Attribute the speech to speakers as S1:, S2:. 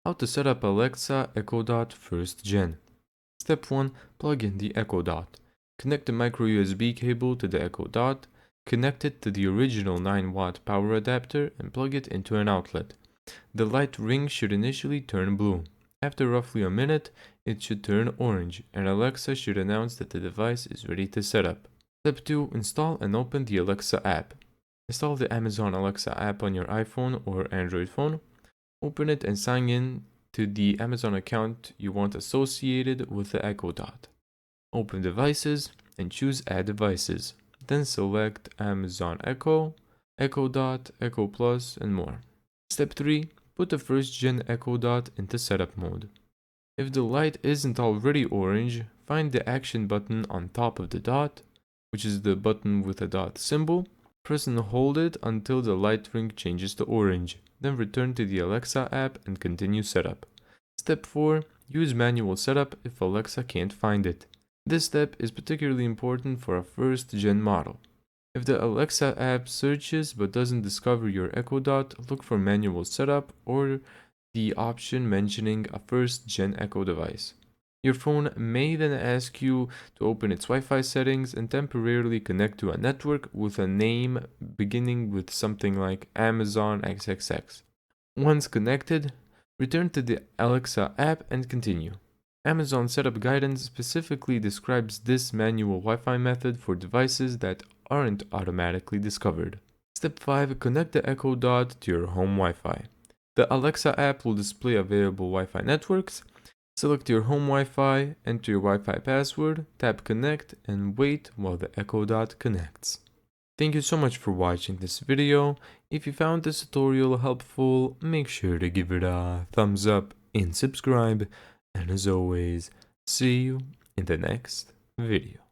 S1: How to set up Alexa Echo Dot First Gen. Step 1. Plug in the Echo Dot. Connect the micro USB cable to the Echo Dot, connect it to the original 9-watt power adapter and plug it into an outlet. The light ring should initially turn blue. After roughly a minute, it should turn orange and Alexa should announce that the device is ready to set up. Step 2. Install and open the Alexa app. Install the Amazon Alexa app on your iPhone or Android phone. Open it and sign in to the Amazon account you want associated with the Echo Dot. Open Devices and choose Add Devices. Then select Amazon Echo, Echo Dot, Echo Plus, and more. Step 3. Put the first gen Echo Dot into setup mode. If the light isn't already orange, find the action button on top of the dot, which is the button with a dot symbol. Press and hold it until the light ring changes to orange. Then return to the Alexa app and continue setup. Step 4. Use manual setup if Alexa can't find it. This step is particularly important for a first gen model. If the Alexa app searches but doesn't discover your Echo Dot, look for manual setup or the option mentioning a first gen Echo device. Your phone may then ask you to open its Wi-Fi settings and temporarily connect to a network with a name beginning with something like Amazon XXX. Once connected, return to the Alexa app and continue. Amazon setup guidance specifically describes this manual Wi-Fi method for devices that aren't automatically discovered. Step 5. Connect the Echo Dot to your home Wi-Fi. The Alexa app will display available Wi-Fi networks. Select your home Wi-Fi, enter your Wi-Fi password, tap connect, and wait while the Echo Dot connects. Thank you so much for watching this video. If you found this tutorial helpful, make sure to give it a thumbs up and subscribe. And as always, see you in the next video.